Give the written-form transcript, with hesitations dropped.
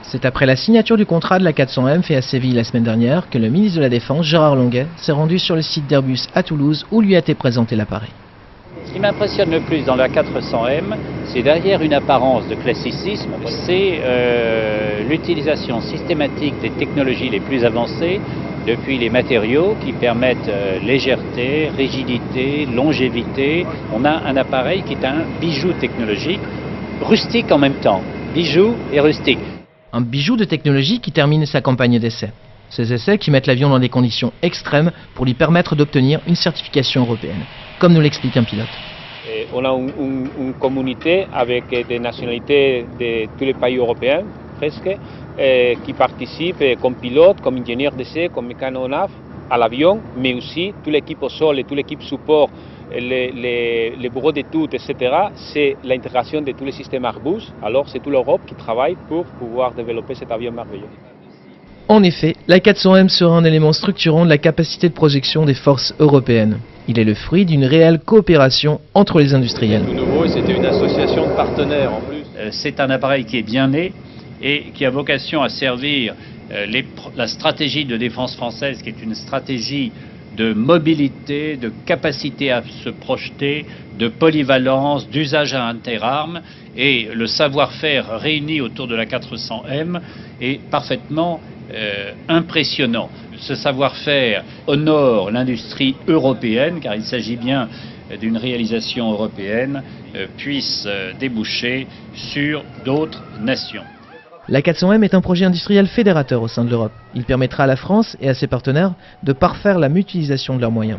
C'est après la signature du contrat de la 400M fait à Séville la semaine dernière que le ministre de la Défense, Gérard Longuet, s'est rendu sur le site d'Airbus à Toulouse où lui a été présenté l'appareil. Ce qui m'impressionne le plus dans la 400M, c'est derrière une apparence de classicisme, c'est l'utilisation systématique des technologies les plus avancées, depuis les matériaux qui permettent légèreté, rigidité, longévité. On a un appareil qui est un bijou technologique, rustique en même temps, bijou et rustique. Un bijou de technologie qui termine sa campagne d'essai. Ces essais qui mettent l'avion dans des conditions extrêmes pour lui permettre d'obtenir une certification européenne, comme nous l'explique un pilote. On a une communauté avec des nationalités de tous les pays européens, presque, qui participent comme pilotes, comme ingénieurs d'essai, comme mécanonave à l'avion, mais aussi toute l'équipe au sol et toute l'équipe support, les bureaux d'études, etc. C'est l'intégration de tous les systèmes Airbus. Alors c'est toute l'Europe qui travaille pour pouvoir développer cet avion merveilleux. En effet, la 400M sera un élément structurant de la capacité de projection des forces européennes. Il est le fruit d'une réelle coopération entre les industriels. Tout nouveau, et c'était une association de partenaires en plus. C'est un appareil qui est bien né et qui a vocation à servir la stratégie de défense française, qui est une stratégie de mobilité, de capacité à se projeter, de polyvalence, d'usage à interarmes, et le savoir-faire réuni autour de la 400M est parfaitement impressionnant. Ce savoir-faire honore l'industrie européenne, car il s'agit bien d'une réalisation européenne, puisse déboucher sur d'autres nations. La 400M est un projet industriel fédérateur au sein de l'Europe. Il permettra à la France et à ses partenaires de parfaire la mutualisation de leurs moyens.